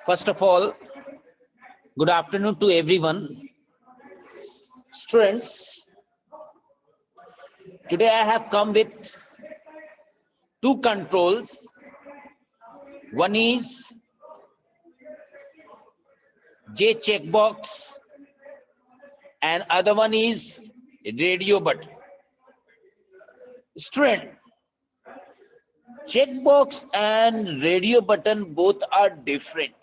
First of all, good afternoon to everyone. Students, today I have come with two controls. One is J checkbox and other one is radio button. Student, checkbox and radio button both are different.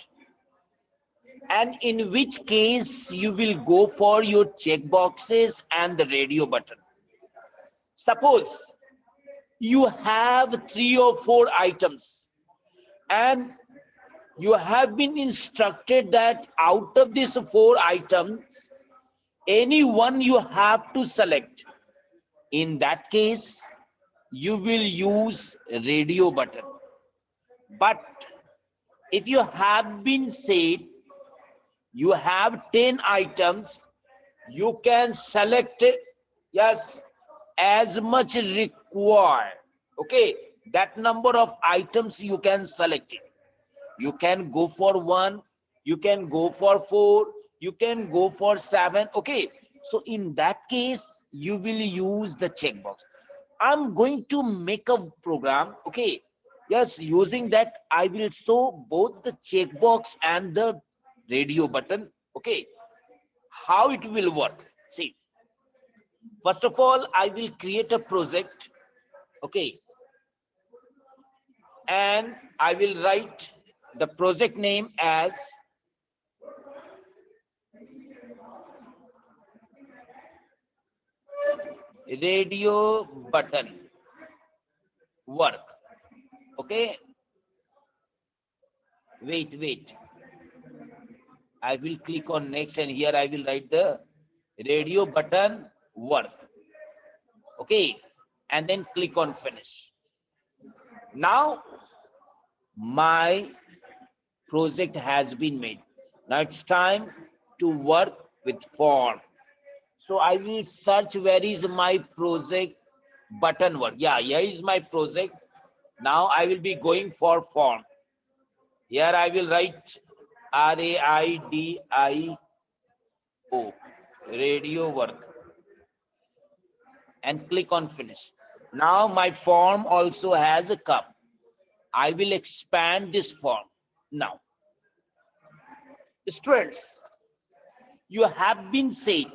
And in which case you will go for your checkboxes and the radio button. Suppose you have 3 or 4 items and you have been instructed that out of these 4 items, any one you have to select. In that case, you will use radio button. But if you have been said you have 10 items, you can select it, yes, as much required. Okay, that number of items you can select it. You can go for 1, you can go for 4, you can go for 7. Okay, so in that case you will use the checkbox. I'm going to make a program. Okay, yes, using that I will show both the checkbox and the radio button. Okay, how it will work. See, first of all I will create a project. Okay, and I will write the project name as radio button work. Okay, wait, I will click on next and here I will write the radio button work. Okay, and then click on finish. Now my project has been made. Now it's time to work with form. So I will search where is my project button work. Yeah, here is my project. Now I will be going for form. Here I will write RAIDIO, radio work, and click on finish. Now my form also has a cup. I will expand this form. Now, students, you have been said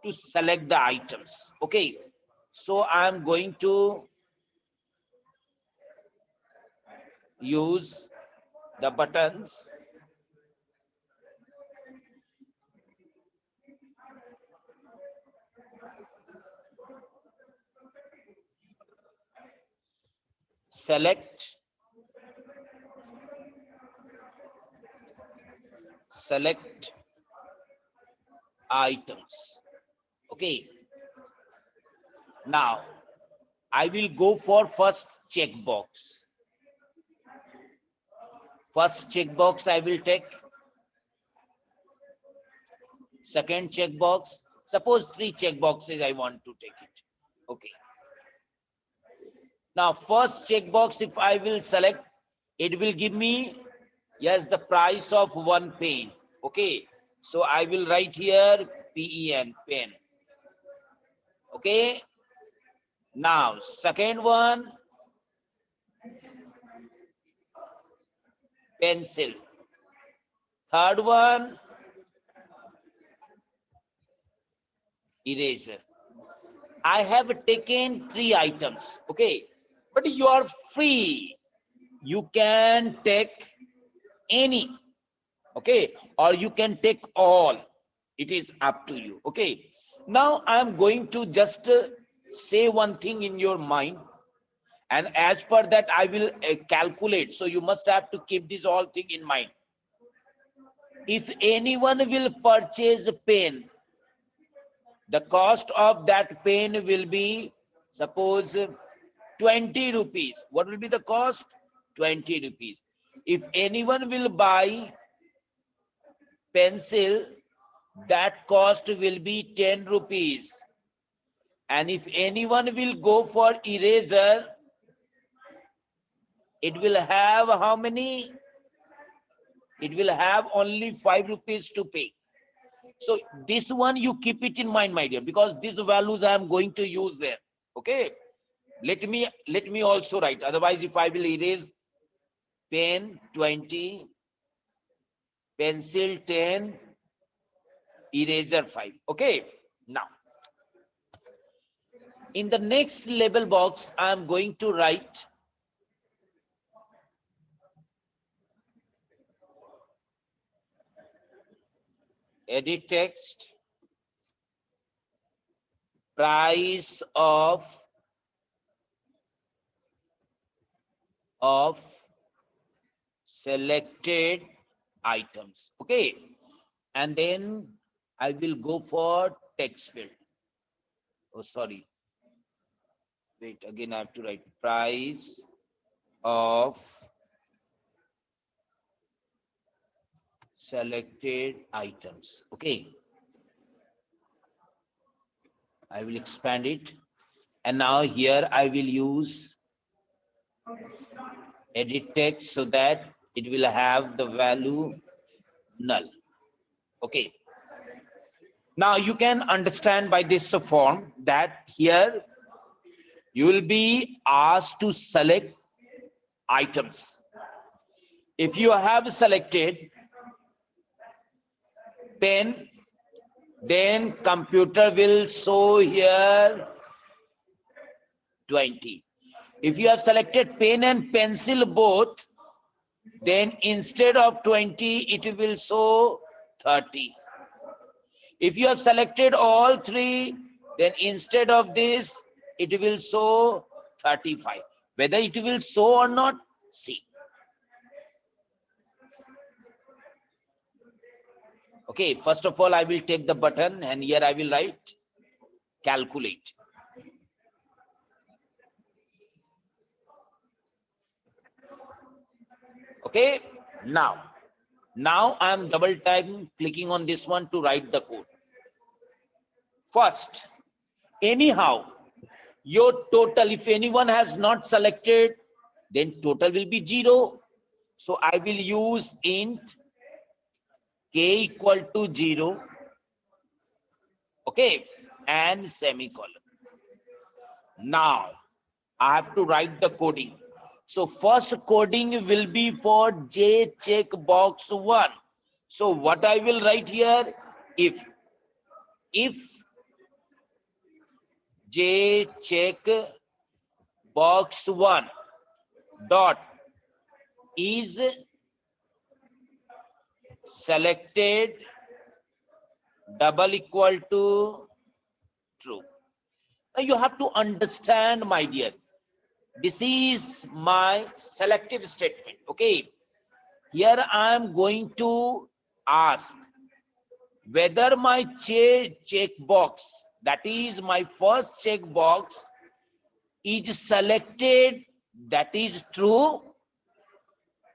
to select the items. Okay, so I'm going to use the buttons. Select items. Okay, now I will go for first checkbox. First checkbox I will take. Second checkbox. Suppose 3 checkboxes I want to take it. Okay. Now first checkbox, if I will select, it will give me, yes, the price of 1 pen. Okay, so I will write here PEN, pen. Okay, now second one, pencil. Third one, eraser. I have taken 3 items. Okay, but you are free. You can take any. Okay, or you can take all. It is up to you. Okay, now I am going to just say one thing in your mind, and as per that I will calculate. So you must have to keep this all thing in mind. If anyone will purchase a pen, the cost of that pen will be, suppose, 20 rupees. What will be the cost? 20 rupees. If anyone will buy pencil, that cost will be 10 rupees. And if anyone will go for eraser, it will have how many? It will have only 5 rupees to pay. So this one you keep it in mind, my dear, because these values I am going to use there. Okay. Let me also write. Otherwise, if I will erase pen 20, pencil 10, eraser 5. Okay. Now, in the next label box, I am going to write edit text, price of selected items. Okay. And then I will go for text field. Oh, sorry. Wait, again I have to write price of selected items. Okay. I will expand it. And now here I will use edit text so that it will have the value null. Okay. Now you can understand by this form that here you will be asked to select items. If you have selected pen, then computer will show here 20. If you have selected pen and pencil both, then instead of 20, it will show 30. If you have selected all three, then instead of this, it will show 35. Whether it will show or not, see. Okay, first of all, I will take the button and here I will write calculate. Okay, now I am double time clicking on this one to write the code. First, anyhow, your total, if anyone has not selected, then total will be 0. So I will use int k equal to 0. Okay, and semicolon. Now I have to write the coding. So first coding will be for J check box 1. So what I will write here, if J check box 1 dot is selected double equal to true. Now you have to understand, my dear, this is my selective statement. Okay, here I am going to ask whether my check box, that is my first check box, is selected, that is true.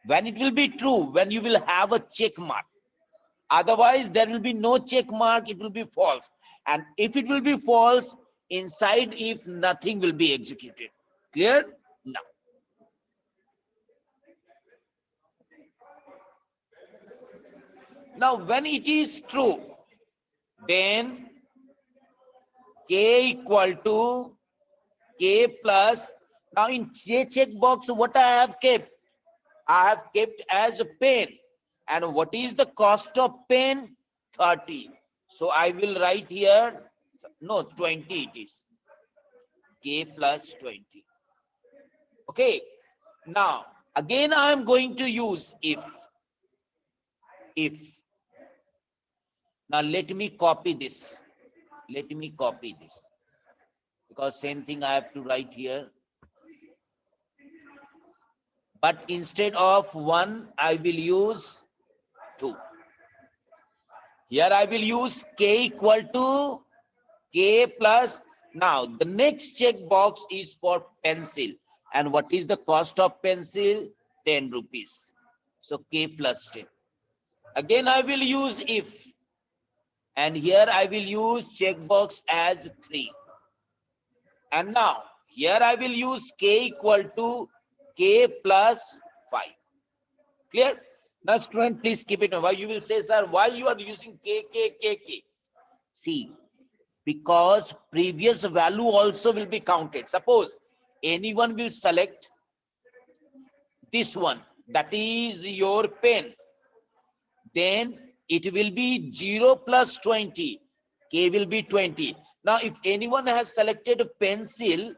When it will be true, when you will have a check mark. Otherwise, there will be no check mark, it will be false. And if it will be false, inside if nothing will be executed. Clear? Now. Now, when it is true, then k equal to k plus. Now, in J check box, what I have kept? I have kept as a pen. And what is the cost of pen? 30. So I will write here, no, 20 it is. K plus 20. Okay. Now, again, I am going to use if. Now, let me copy this. Let me copy this. Because same thing I have to write here. But instead of 1, I will use 2. Here I will use k equal to k plus. Now, the next checkbox is for pencil. And what is the cost of pencil? 10 rupees. So k plus 10. Again, I will use if. And here I will use checkbox as 3. And now, here I will use k equal to k plus 5. Clear? Now, student, please keep it. Why you will say, sir, why you are using K, K, K, K? See, because previous value also will be counted. Suppose anyone will select this one, that is your pen, then it will be 0 plus 20. K will be 20. Now, if anyone has selected a pencil,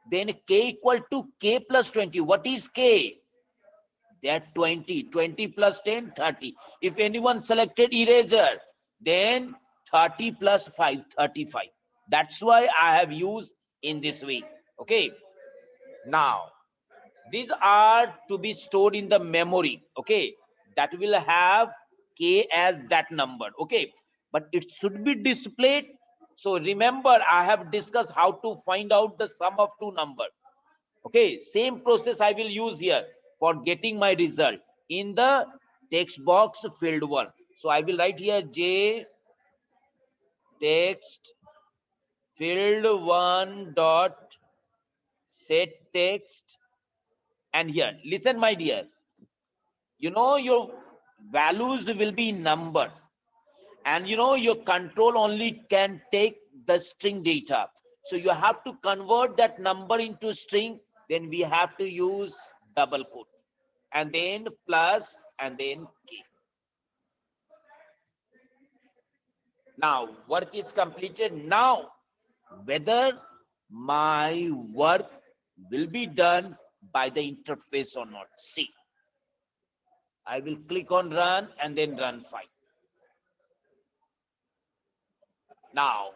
then K equal to K plus 20. What is K? That 20. 20 plus 10, 30. If anyone selected eraser, then 30 plus 5, 35. That's why I have used in this way. Okay. Now, these are to be stored in the memory. Okay. That will have K as that number. Okay. But it should be displayed. So remember, I have discussed how to find out the sum of two numbers. Okay, same process I will use here for getting my result in the text box field 1. So I will write here J text field 1 dot set text, and here listen my dear, you know your values will be number, and you know your control only can take the string data. So you have to convert that number into string, then we have to use double quote, and then plus, and then K. Now work is completed. Now whether my work will be done by the interface or not. See, I will click on run and then run file. Now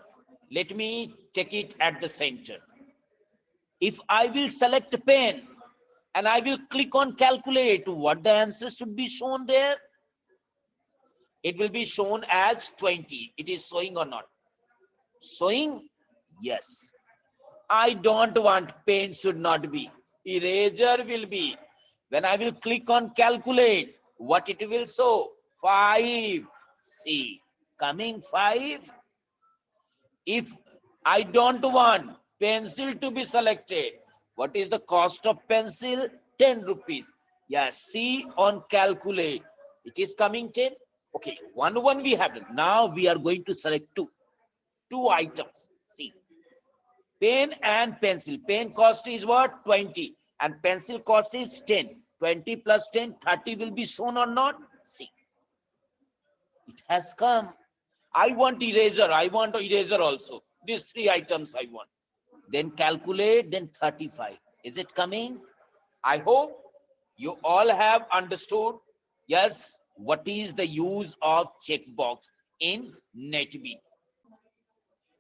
let me take it at the center. If I will select pen and I will click on calculate, what the answer should be shown there? It will be shown as 20. It is showing or not? Showing? Yes. I don't want pen should not be. Eraser will be. When I will click on calculate, what it will show? 5. See, coming 5. If I don't want pencil to be selected, what is the cost of pencil? 10 rupees. Yes, see on calculate. It is coming 10. Okay, one we have. Now we are going to select two items. See, pen and pencil. Pen cost is what? 20. And pencil cost is 10. 20 plus 10, 30 will be shown or not? See, it has come. I want eraser. I want eraser also. These three items I want. Then calculate, then 35. Is it coming? I hope you all have understood. Yes, what is the use of checkbox in NetBeans?